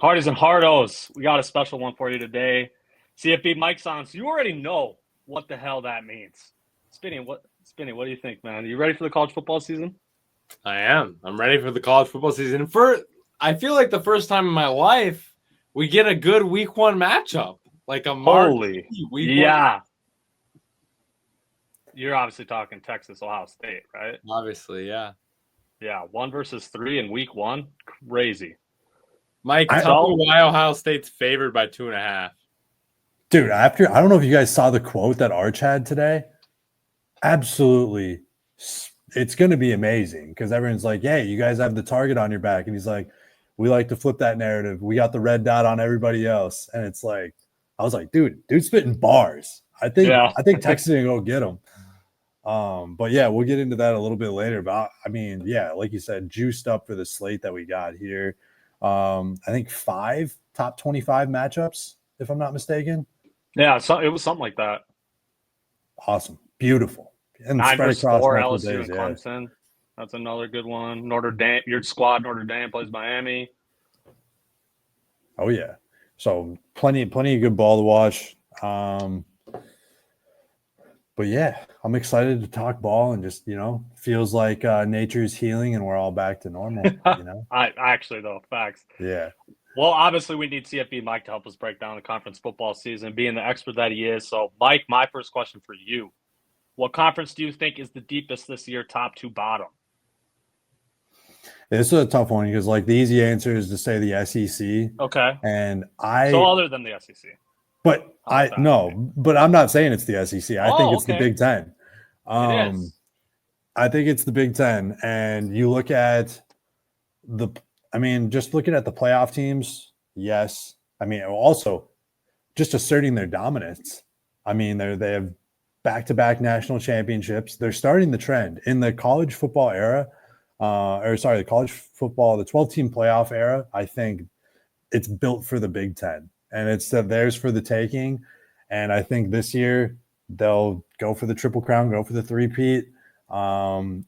Hardies and Hardos, we got a special one for you today. CFB Mike's on, so you already know what the hell that means. Spinny, what do you think, man? Are you ready for the college football season? I am. I'm ready for the college football season. I feel like the first time in my life we get a good week one matchup, like a Holy, week yeah. You're obviously talking Texas, Ohio State, right? one. Obviously, yeah. Yeah, 1 versus 3 in week 1. Crazy. Mike, tell me why Ohio State's favored by 2.5. Dude, I don't know if you guys saw the quote that Arch had today. Absolutely. It's going to be amazing because everyone's like, hey, you guys have the target on your back. And he's like, we like to flip that narrative. We got the red dot on everybody else. And it's like, I was like, dude's spitting bars. I think Texas is going to go get him. But yeah, we'll get into that a little bit later. But I mean, yeah, like you said, juiced up for the slate that we got here. I think 5 top 25 matchups, if I'm not mistaken. Yeah, so it was something like that. Awesome. Beautiful. And 9 versus 4, LSU and Clemson. Yeah. That's another good one. Notre Dame, your squad, Notre Dame plays Miami. Oh, yeah. So plenty of good ball to watch. But yeah, I'm excited to talk ball and just, feels like nature's healing and we're all back to normal, I actually, though, facts. Yeah. Well, obviously, we need CFB Mike to help us break down the conference football season, being the expert that he is. So, Mike, my first question for you. What conference do you think is the deepest this year, top to bottom? This is a tough one because, the easy answer is to say the SEC. Okay. And So, other than the SEC. But I'm not saying it's the SEC. I think it's the Big Ten. It is. I think it's the Big Ten. And you look at just looking at the playoff teams, yes. Also just asserting their dominance. They have back-to-back national championships. They're starting the trend in the college football era, the 12-team playoff era. I think it's built for the Big Ten. And it's theirs for the taking. And I think this year they'll go for the Triple Crown, go for the three-peat. Who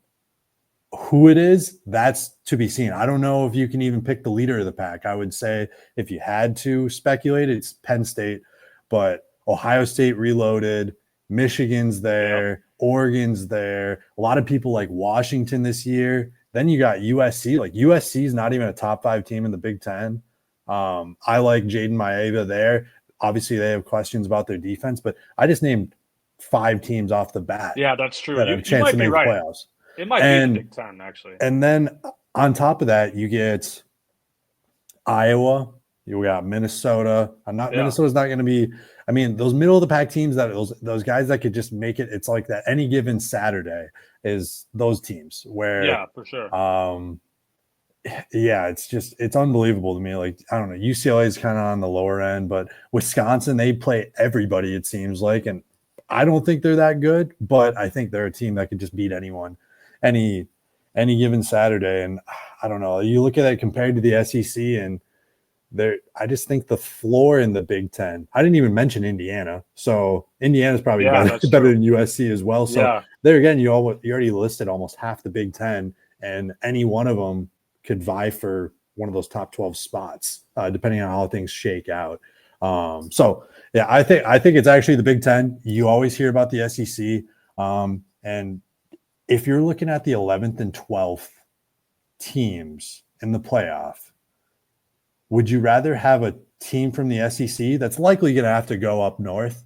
it is, that's to be seen. I don't know if you can even pick the leader of the pack. I would say if you had to speculate, it's Penn State. But Ohio State reloaded. Michigan's there. Yep. Oregon's there. A lot of people like Washington this year. Then you got USC. USC is not even a top 5 team in the Big Ten. I like Jaden Maeva there. Obviously, they have questions about their defense, but I just named 5 teams off the bat. Yeah, that's true. That have a chance to make the playoffs. It might be the Big Ten, actually. And then on top of that, you get Iowa. You got Minnesota. Minnesota's not going to be. Those middle of the pack teams those guys that could just make it. It's like that any given Saturday is those teams where for sure. Yeah, it's unbelievable to me. I don't know, UCLA is kind of on the lower end, but Wisconsin, they play everybody, it seems like. And I don't think they're that good, but I think they're a team that could just beat anyone, any given Saturday. And I don't know, you look at it compared to the SEC and I just think the floor in the Big Ten, I didn't even mention Indiana. So Indiana's probably better than USC as well. So there again, you already listed almost half the Big Ten, and any one of them could vie for one of those top 12 spots, depending on how things shake out. So yeah, I think it's actually the Big Ten. You always hear about the SEC. And if you're looking at the 11th and 12th teams in the playoff, would you rather have a team from the SEC that's likely going to have to go up north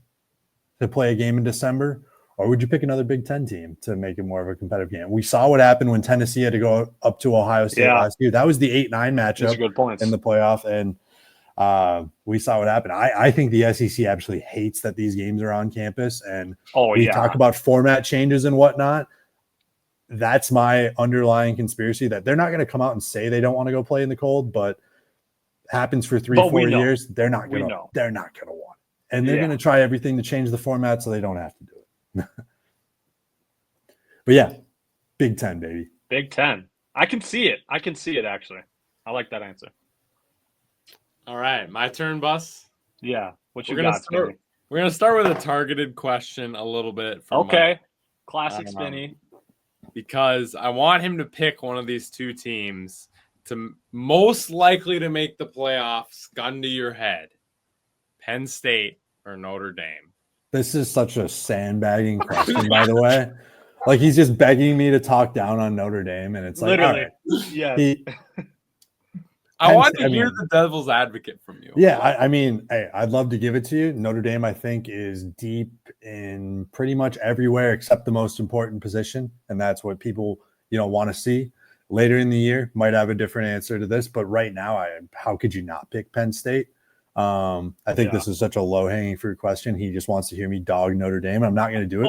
to play a game in December? Or would you pick another Big Ten team to make it more of a competitive game? We saw what happened when Tennessee had to go up to Ohio State last year. That was the 8-9 matchup in the playoff, and we saw what happened. I think the SEC actually hates that these games are on campus, and we talk about format changes and whatnot. That's my underlying conspiracy that they're not going to come out and say they don't want to go play in the cold, but happens for 3-4 years. They're not going to want it. And they're going to try everything to change the format so they don't have to do it. But yeah, Big Ten, baby. Big Ten. I can see it. Actually. I like that answer. All right, my turn, Bus. Yeah. What you got? We're gonna start with a targeted question a little bit. Okay. Classic Spinny. Because I want him to pick one of these two teams to most likely to make the playoffs, gun to your head, Penn State or Notre Dame? This is such a sandbagging question, by the way. Like, he's just begging me to talk down on Notre Dame, and it's like, Literally, all right. yeah. I want to hear the devil's advocate from you. Yeah, I mean, hey, I'd love to give it to you. Notre Dame, I think, is deep in pretty much everywhere except the most important position, and that's what people, want to see. Later in the year, might have a different answer to this, but right now, how could you not pick Penn State? I think this is such a low-hanging fruit question. He just wants to hear me dog Notre Dame. I'm not going to do it.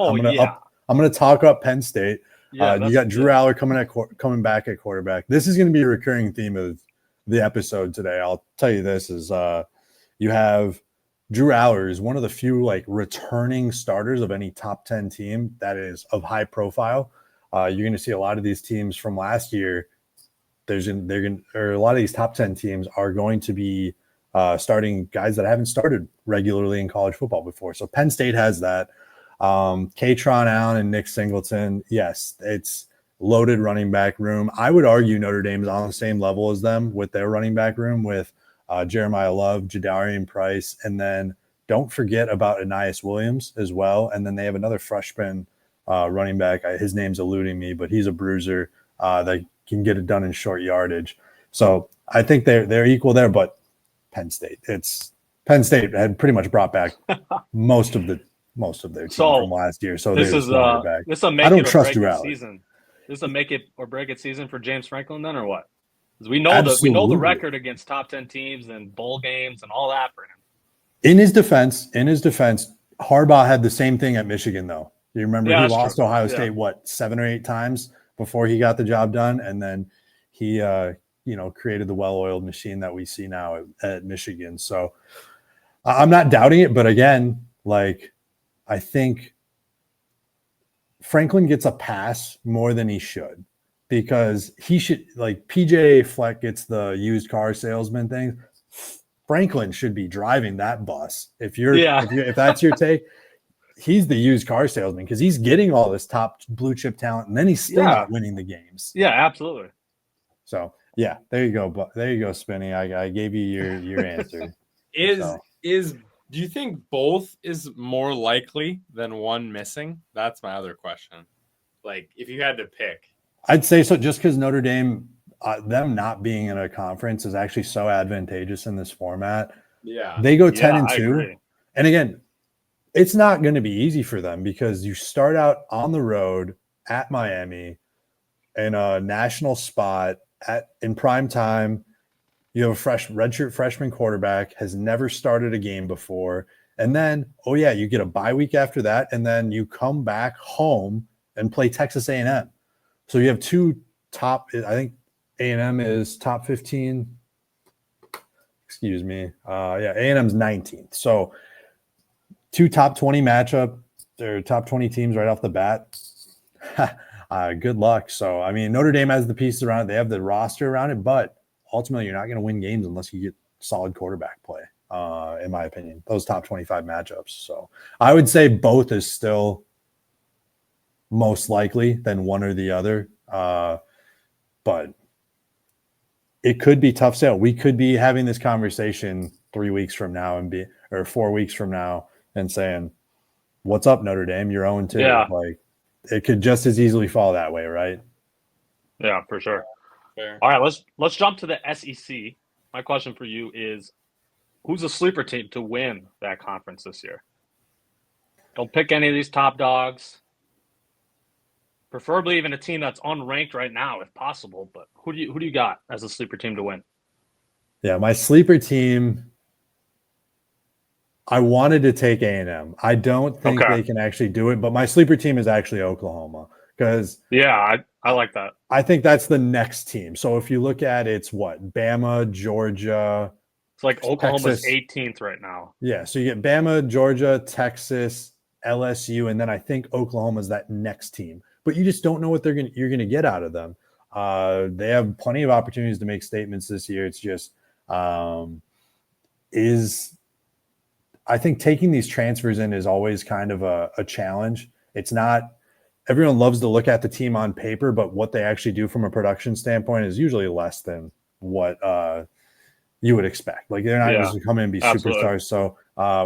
I'm going to talk up Penn State. Yeah, you got Drew Aller coming back at quarterback. This is going to be a recurring theme of the episode today. I'll tell you this is you have Drew Aller is one of the few returning starters of any top 10 team that is of high profile. You're going to see a lot of these teams from last year. A lot of these top 10 teams are going to be starting guys that haven't started regularly in college football before. So Penn State has that. Katron Allen and Nick Singleton. Yes, it's loaded running back room. I would argue Notre Dame's on the same level as them with their running back room with Jeremiah Love, Jadarian Price, and then don't forget about Anais Williams as well. And then they have another freshman running back. His name's eluding me, but he's a bruiser that can get it done in short yardage. So I think they're equal there, but Penn State had pretty much brought back most of their team from last year. So this is a make I don't it or trust break Drew it Aller. season. This is a make it or break it season for James Franklin then, or what? Because we know the record against top 10 teams and bowl games and all that for him. In his defense, Harbaugh had the same thing at Michigan, though. You remember he lost to Ohio State 7 or 8 times before he got the job done, and then he created the well-oiled machine that we see now at Michigan. So I'm not doubting it, but again, I think Franklin gets a pass more than he should, because he should, PJ Fleck gets the used car salesman thing. Franklin should be driving that bus. If that's your take, he's the used car salesman because he's getting all this top blue chip talent, and then he's still not winning the games. Yeah, absolutely. So yeah, there you go. There you go, Spinny. I gave you your answer. Do you think both is more likely than one missing? That's my other question. If you had to pick. I'd say so, just because Notre Dame, them not being in a conference is actually so advantageous in this format. Yeah. They go 10-2. And again, it's not going to be easy for them because you start out on the road at Miami in a national spot in prime time. You have a redshirt freshman quarterback, has never started a game before. And then, you get a bye week after that. And then you come back home and play Texas A&M. So you have two top, I think A&M is top 15. Excuse me. A&M's 19th. So two top 20 matchup. They're top 20 teams right off the bat. Good luck. So, I mean, Notre Dame has the pieces around it. They have the roster around it, but ultimately, you're not going to win games unless you get solid quarterback play, in my opinion, those top 25 matchups. So I would say both is still most likely than one or the other. But it could be tough sale. We could be having this conversation 3 weeks from now or 4 weeks from now and saying, what's up, Notre Dame? You're 0-2. Yeah. It could just as easily fall that way, right? Yeah, for sure. Fair. All right, let's jump to the SEC. My question for you is, who's a sleeper team to win that conference this year? Don't pick any of these top dogs. Preferably even a team that's unranked right now, if possible. But who do you got as a sleeper team to win? Yeah, my sleeper team. I wanted to take A&M. I don't think they can actually do it, but my sleeper team is actually Oklahoma because I like that. I think that's the next team. So if you look at it's what? Bama, Georgia. It's Oklahoma's Texas. 18th right now. Yeah, so you get Bama, Georgia, Texas, LSU, and then I think Oklahoma's that next team. But you just don't know what you're gonna get out of them. They have plenty of opportunities to make statements this year. It's just I think taking these transfers in is always kind of a challenge. It's not everyone loves to look at the team on paper, but what they actually do from a production standpoint is usually less than what you would expect. Like they're not just going to come in and be absolutely. superstars. So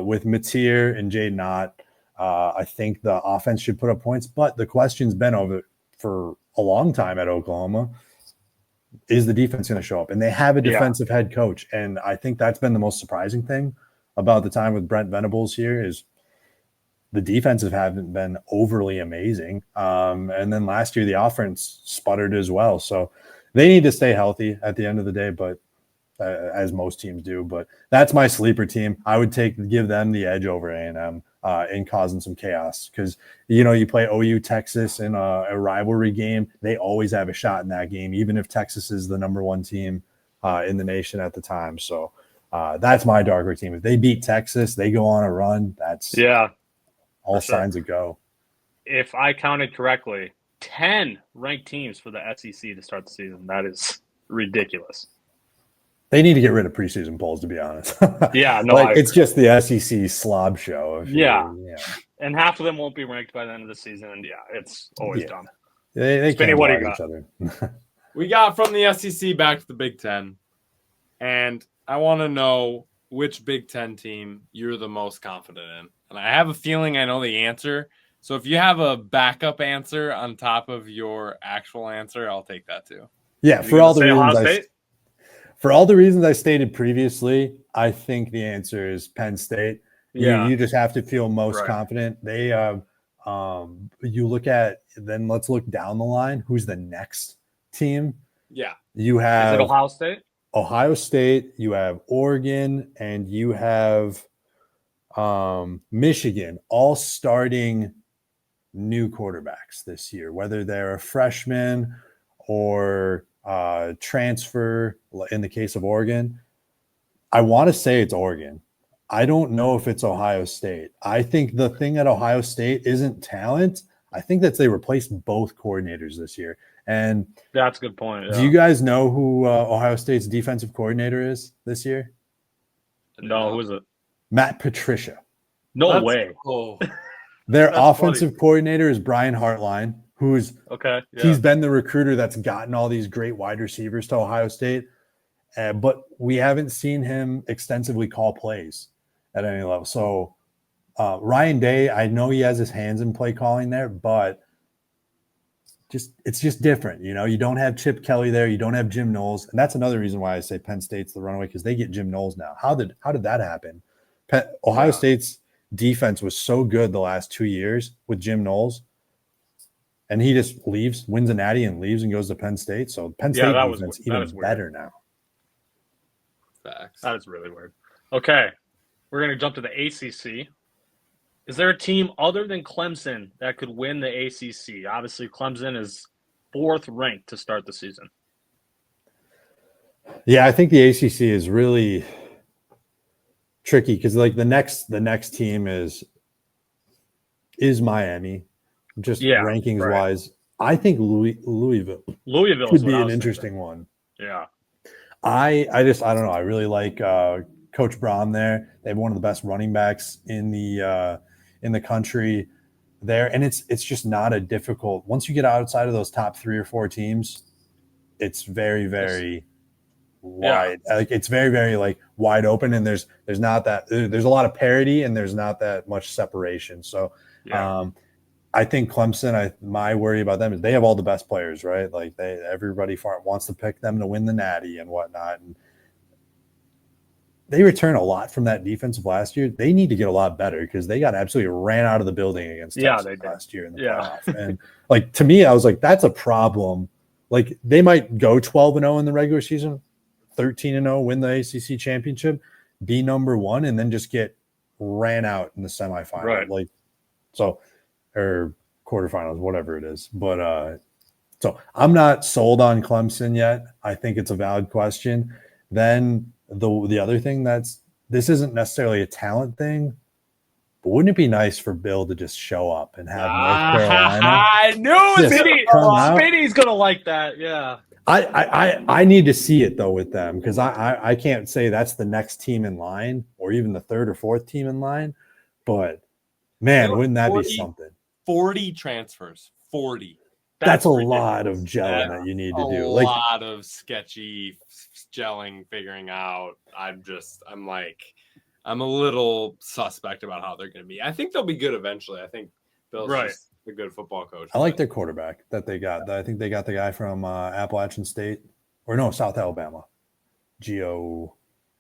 with Mateer and Jaden Ott, I think the offense should put up points. But the question's been over for a long time at Oklahoma. Is the defense going to show up? And they have a defensive head coach. And I think that's been the most surprising thing about the time with Brent Venables here is the defensive haven't been overly amazing. And then last year, the offense sputtered as well. So they need to stay healthy at the end of the day, but as most teams do. But that's my sleeper team. I would give them the edge over A&M in causing some chaos because, you play OU Texas in a rivalry game. They always have a shot in that game, even if Texas is the number one team in the nation at the time. So that's my darker team. If they beat Texas, they go on a run. That's all signs of go. If I counted correctly, 10 ranked teams for the SEC to start the season. That is ridiculous. They need to get rid of preseason polls, to be honest. It's just the SEC slob show. And half of them won't be ranked by the end of the season. And it's always dumb. They Spinny, can't what do you lie to got? each other. We got from the SEC back to the Big Ten. And I want to know which Big Ten team you're the most confident in. And I have a feeling I know the answer. So if you have a backup answer on top of your actual answer, I'll take that too. Yeah, for all the reasons I stated previously, I think the answer is Penn State. Yeah. You just have to feel most confident. They you look at, then let's look down the line. Who's the next team? Yeah. You have Is it Ohio State? Ohio State, you have Oregon, and you have Michigan, all starting new quarterbacks this year, whether they're a freshman or transfer in the case of Oregon. I want to say it's Oregon. I don't know if it's Ohio State. I think the thing at Ohio State isn't talent. I think that they replaced both coordinators this year. And that's a good point. Do you guys know who Ohio State's defensive coordinator is this year? No, who is it? Matt Patricia. No way. Their offensive coordinator is Brian Hartline, who's he's been the recruiter that's gotten all these great wide receivers to Ohio State, but we haven't seen him extensively call plays at any level. So Ryan Day, I know he has his hands in play calling there, but it's just different. You don't have Chip Kelly there. You don't have Jim Knowles. And that's another reason why I say Penn State's the runaway, because they get Jim Knowles now. How did that happen? Ohio State's defense was so good the last 2 years with Jim Knowles, and he just leaves, wins a natty and leaves and goes to Penn State. So Penn State defense even better now. Facts. That is really weird. Okay, we're going to jump to the ACC. Is there a team other than Clemson that could win the ACC? Obviously, Clemson is 4th ranked to start the season. Yeah, I think the ACC is really tricky because, like, the next team is Miami, just rankings wise. I think Louisville could be an interesting one. Yeah, I don't know. I really like Coach Braun there. They have one of the best running backs in the country there, and it's just not a difficult. Once you get outside of those top 3 or 4 teams, it's very, very wide. Like it's very, very like wide open, and there's not that there's a lot of parity, and there's not that much separation. So I think Clemson, my worry about them is they have all the best players, right? Like everybody wants to pick them to win the natty and whatnot, and they return a lot from that defense of last year. They need to get a lot better because they got absolutely ran out of the building against Texas last year in the playoff. And like, to me, I was like, that's a problem. Like, they might go 12-0 in the regular season, 13-0, win the ACC championship, be number 1, and then just get ran out in the semifinal. Right. Like, so, or quarterfinals, whatever it is. But so I'm not sold on Clemson yet. I think it's a valid question. Then the other thing this isn't necessarily a talent thing, but wouldn't it be nice for Bill to just show up and have North Carolina? I knew Spinny's gonna like that. Yeah. I need to see it though with them, because I can't say that's the next team in line or even the 3rd or 4th team in line, but man, wouldn't that be something? 40 transfers. 40. That's a ridiculous. lot of gelling that you need to do. A Like, lot of sketchy gelling, figuring out. I'm a little suspect about how they're going to be. I think they'll be good eventually. I think Bill's Right. just a good football coach. I like their quarterback that they got. I think they got the guy from Appalachian State, or no, South Alabama, Geo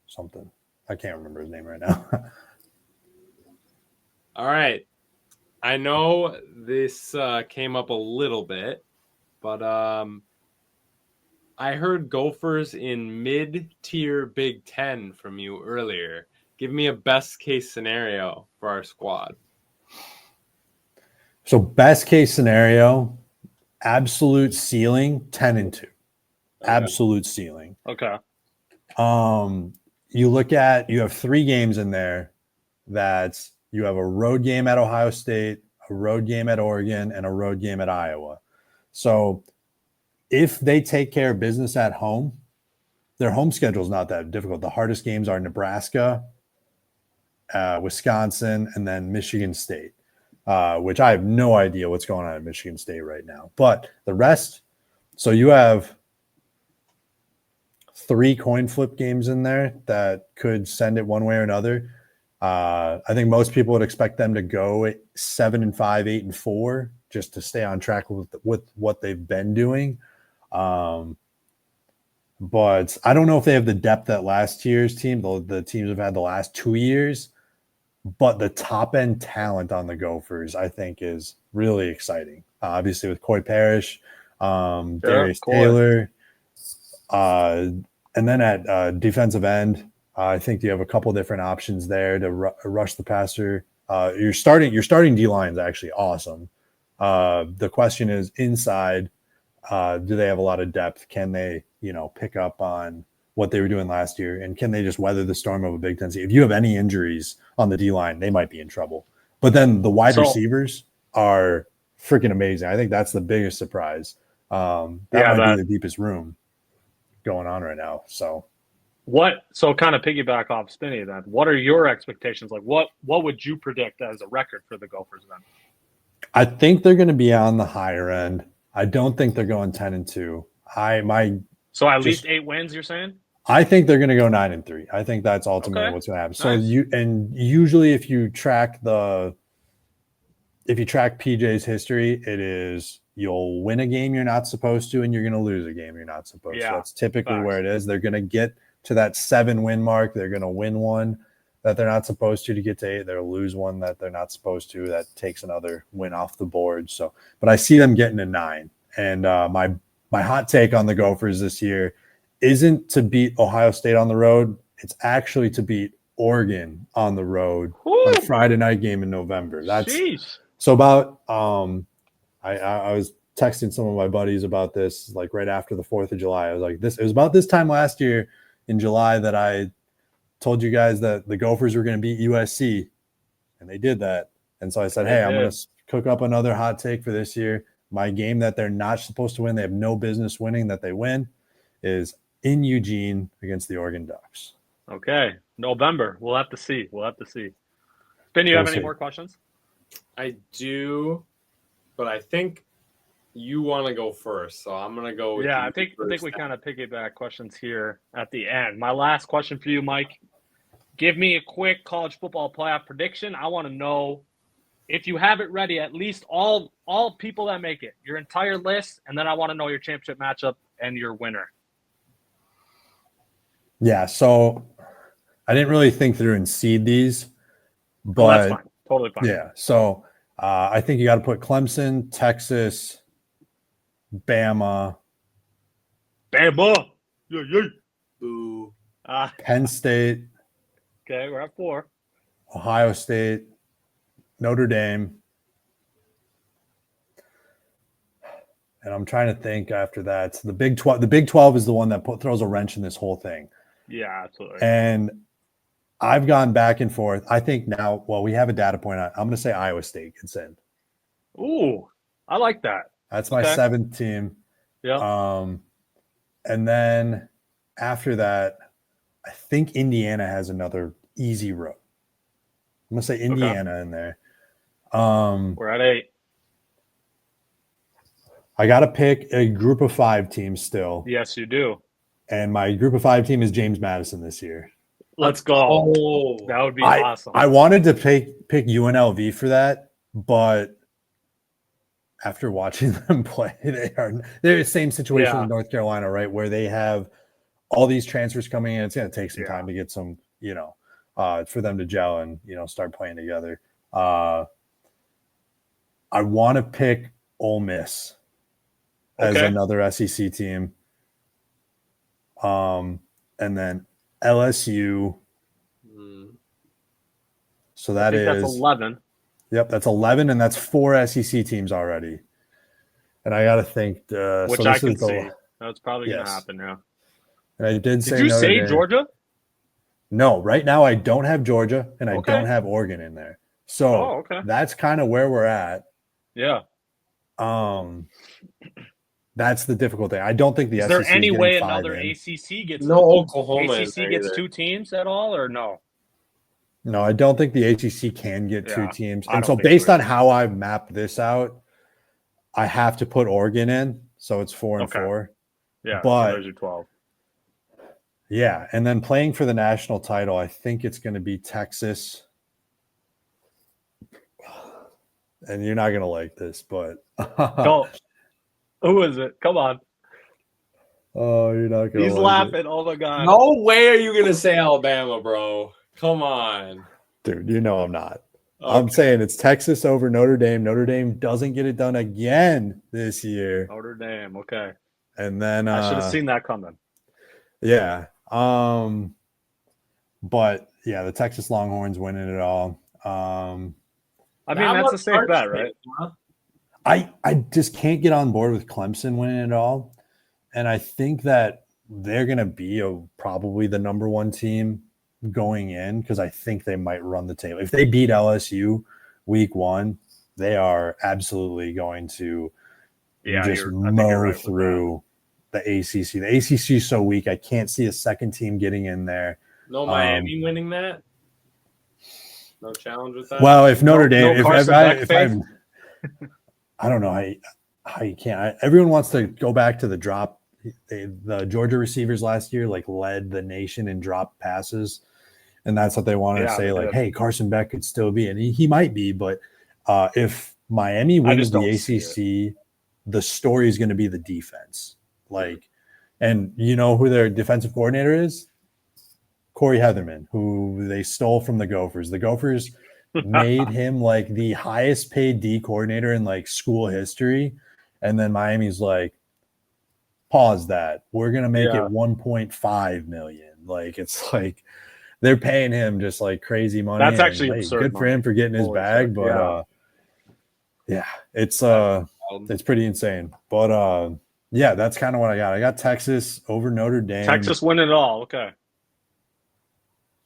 something. I can't remember his name right now. All right. I know this came up a little bit, but I heard Gophers in mid-tier Big Ten from you earlier. Give me a best case scenario for our squad. So best case scenario, absolute ceiling 10-2. Okay. Absolute ceiling. Okay. You have 3 games in there that you have a road game at Ohio State, a road game at Oregon, and a road game at Iowa. So if they take care of business at home, their home schedule is not that difficult. The hardest games are Nebraska, Wisconsin, and then Michigan State, which I have no idea what's going on at Michigan State right now. But the rest, so you have 3 coin flip games in there that could send it one way or another. I think most people would expect them to go 7-5, 8-4, just to stay on track with what they've been doing. But I don't know if they have the depth that last year's team, the teams have had the last 2 years. But the top end talent on the Gophers, I think, is really exciting. Obviously, with Coy Parrish, Darius Taylor, and then at defensive end, I think you have a couple different options there to rush the passer. Your starting D line is actually awesome. The question is inside, do they have a lot of depth? Can they, pick up on what they were doing last year, and can they just weather the storm of a Big Ten season? If you have any injuries on the D line, they might be in trouble. But then the wide receivers are freaking amazing. I think that's the biggest surprise. That might be the deepest room going on right now. So kind of piggyback off Spinny then. What are your expectations? Like what would you predict as a record for the Gophers then? I think they're going to be on the higher end. I don't think they're going 10-2. So at least 8 wins, you're saying? I think they're going to go 9-3. I think that's ultimately what's going to happen. So usually if you track PJ's history, it is you'll win a game you're not supposed to, and you're going to lose a game you're not supposed to. That's typically where it is. They're going to get to that 7-win mark. They're going to win one that they're not supposed to get to 8. They'll lose one that they're not supposed to. That takes another win off the board. So, but I see them getting to 9. And my hot take on the Gophers this year isn't to beat Ohio State on the road. It's actually to beat Oregon on the road on a Friday night game in November. So about I was texting some of my buddies about this like right after the 4th of July. I was like, it was about this time last year in July that I told you guys that the Gophers were going to beat USC, and they did that. And so I said, hey, I'm going to cook up another hot take for this year. My game that they're not supposed to win, they have no business winning, that they win, is in Eugene against the Oregon Ducks. Okay. November. We'll have to see. Spin, you have any more questions? I do, but I think you want to go first, so I'm going to go with I think we kind of piggyback questions here at the end. My last question for you, Mike. Give me a quick college football playoff prediction. I want to know, if you have it ready, at least all people that make it, your entire list, and then I want to know your championship matchup and your winner. Yeah, so I didn't really think through and seed these, but that's fine. Totally fine. Yeah, so I think you got to put Clemson, Texas, Bama. Yeah. Boo. Penn State. Okay, we're at 4. Ohio State, Notre Dame. And I'm trying to think after that. The Big 12. The Big 12 is the one that throws a wrench in this whole thing. Yeah, absolutely. And I've gone back and forth. I think now, we have a data point on. I'm going to say Iowa State gets in. Ooh, I like that. That's my 7th team. Yeah. And then after that, I think Indiana has another easy road. I'm going to say Indiana in there. We're at 8. I got to pick a group of 5 team still. Yes, you do. And my group of 5 team is James Madison this year. Let's go. Oh, That would be awesome. I wanted to pick UNLV for that, but after watching them play, they're the same situation with North Carolina, right? Where they have all these transfers coming in. It's going to take some time to get some, for them to gel and, start playing together. I want to pick Ole Miss as another SEC team. And then LSU. So that's 11. Yep, that's 11, and that's 4 SEC teams already. And I got to think. Which so I can see. That's probably going to happen, yeah. And I did say you Notre say Dame. Georgia? No, right now I don't have Georgia, and I don't have Oregon in there. So that's kind of where we're at. Yeah. That's the difficult thing. I don't think the SEC is there any way another in. ACC gets Oklahoma ACC gets 2 teams at all, or no? No, I don't think the ACC can get 2 teams. And so based on how I mapped this out, I have to put Oregon in. So it's 4 and 4. Yeah, but so there's your 12. Yeah, and then playing for the national title, I think it's going to be Texas. And you're not going to like this, but Go. Who is it? Come on. Oh, you're not going to. He's laughing. Oh my god. No way are you going to say Alabama, bro. Come on. Dude, I'm not. Okay. I'm saying it's Texas over Notre Dame. Notre Dame doesn't get it done again this year. Notre Dame, okay. And then I should have seen that coming. Yeah. But yeah, the Texas Longhorns winning it all. I mean, that's a safe bet, right? I just can't get on board with Clemson winning it all. And I think that they're going to be probably the number 1 team going in, because I think they might run the table. If they beat LSU week 1, they are absolutely going to just mow through the ACC. The ACC is so weak. I can't see a second team getting in there. No Miami winning that? No challenge with that? Well, if Notre Dame, if I don't know how you can't. Everyone wants to go back to the drop. The Georgia receivers last year led the nation in drop passes. And that's what they wanted to say, hey, Carson Beck could still be. And he might be, but if Miami wins the ACC, the story is going to be the defense. And you know who their defensive coordinator is? Corey Heatherman, who they stole from the Gophers. The Gophers made him the highest paid D coordinator in school history. And then Miami's pause that. We're going to make it 1.5 million. It's they're paying him just crazy money. That's actually absurd. Good for him for getting his bag, but it's pretty insane. But that's kind of what I got. I got Texas over Notre Dame. Texas winning it all. Okay.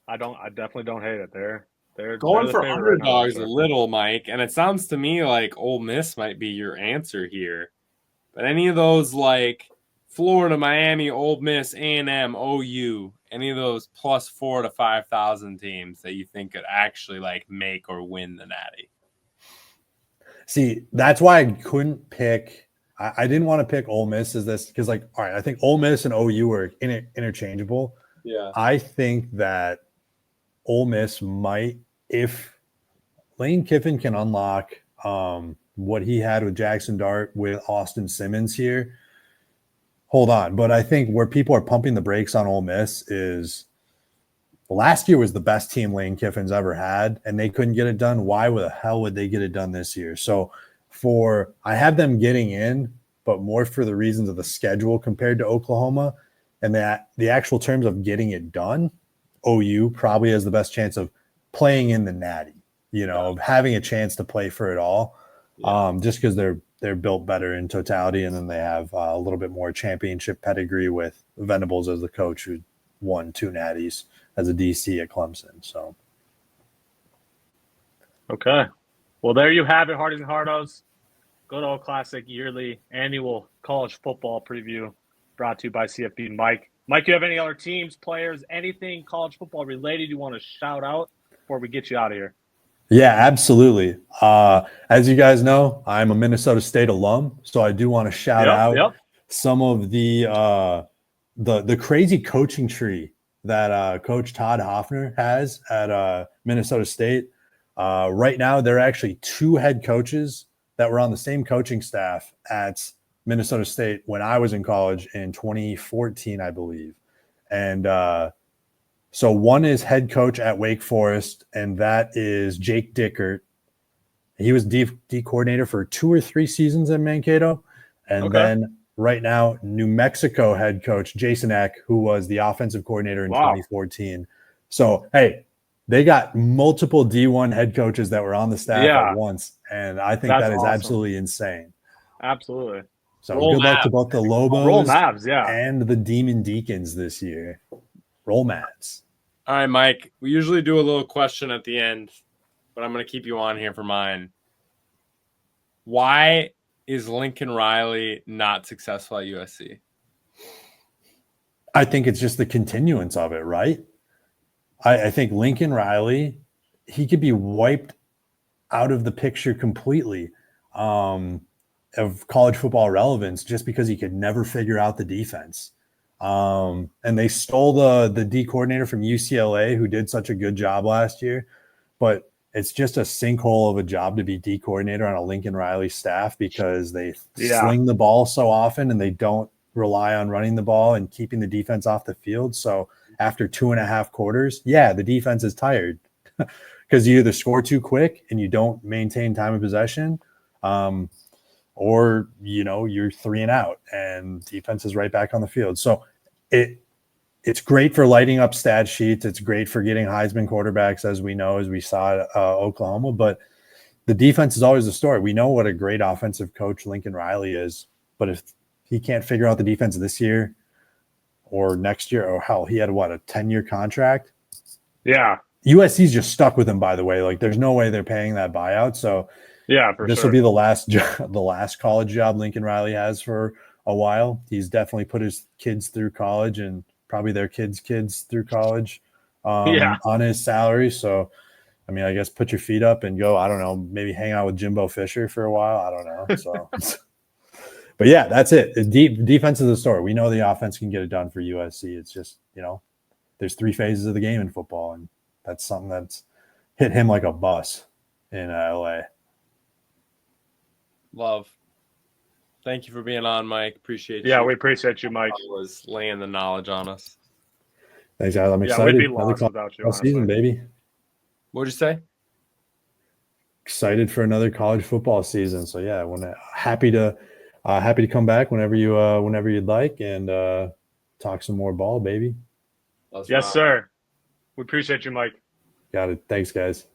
I definitely don't hate it. They're going for underdogs a little, Mike, and it sounds to me like Ole Miss might be your answer here. But any of those Florida, Miami, Ole Miss, A&M, OU, any of those plus 4,000 to 5,000 teams that you think could actually make or win the Natty? See, that's why I couldn't pick. I didn't want to pick Ole Miss as this because, all right, I think Ole Miss and OU are interchangeable. Yeah, I think that Ole Miss might, if Lane Kiffin can unlock what he had with Jackson Dart with Austin Simmons here. Hold on. But I think where people are pumping the brakes on Ole Miss is last year was the best team Lane Kiffin's ever had, and they couldn't get it done. Why the hell would they get it done this year? So I have them getting in, but more for the reasons of the schedule compared to Oklahoma and that the actual terms of getting it done, OU probably has the best chance of playing in the Natty, of having a chance to play for it all. Just because they're built better in totality, and then they have a little bit more championship pedigree with Venables as the coach who won 2 natties as a DC at Clemson. So, okay, well there you have it, Hardies and Hardos. Good old classic yearly annual college football preview brought to you by CFB Mike. Mike, you have any other teams, players, anything college football related you want to shout out before we get you out of here? Yeah, absolutely. As you guys know, I'm a Minnesota State alum, so I do want to shout out Yep. some of the crazy coaching tree that Coach Todd Hoffner has at Minnesota State. Right now, there are actually two head coaches that were on the same coaching staff at Minnesota State when I was in college in 2014, I believe. And so one is head coach at Wake Forest, and that is Jake Dickert. He was D coordinator for 2 or 3 seasons at Mankato. And Okay. then right now, New Mexico head coach Jason Eck, who was the offensive coordinator in 2014. So, hey, they got multiple D1 head coaches that were on the staff at once. And I think that is awesome. absolutely insane. Absolutely. So good luck to both the Lobos Roll Mavs, and the Demon Deacons this year. Roll Mavs. All right, Mike. We usually do a little question at the end, but I'm going to keep you on here for mine. Why is Lincoln Riley not successful at USC? I think it's just the continuance of it, right? I think Lincoln Riley, he could be wiped out of the picture completely of college football relevance just because he could never figure out the defense. And they stole the D coordinator from UCLA who did such a good job last year, but it's just a sinkhole of a job to be D coordinator on a Lincoln Riley staff because they sling the ball so often and they don't rely on running the ball and keeping the defense off the field. So after 2.5 quarters, the defense is tired because you either score too quick and you don't maintain time of possession, or you're 3 and out and defense is right back on the field. So it's great for lighting up stat sheets. It's great for getting Heisman quarterbacks, as we know, as we saw at Oklahoma. But the defense is always the story. We know what a great offensive coach Lincoln Riley is, but if he can't figure out the defense this year or next year, or hell, he had a 10-year contract. Yeah. USC's just stuck with him, by the way. Like, there's no way they're paying that buyout. So this will be the last college job Lincoln Riley has for a while. He's definitely put his kids through college and probably their kids' through college on his salary. So, I mean, I guess put your feet up and go, I don't know, maybe hang out with Jimbo Fisher for a while. I don't know. So, but yeah, that's it. The defense is the story. We know the offense can get it done for USC. It's just, there's 3 phases of the game in football, and that's something that's hit him like a bus in LA. Love. Thank you for being on, Mike. Appreciate you. Yeah, we appreciate you, Mike. Was laying the knowledge on us. Thanks, guys. I'm excited. We'd be lost without you. Season, baby. What'd you say? Excited for another college football season. So yeah, happy to come back whenever you'd like and talk some more ball, baby. Yes, sir. We appreciate you, Mike. Got it. Thanks, guys.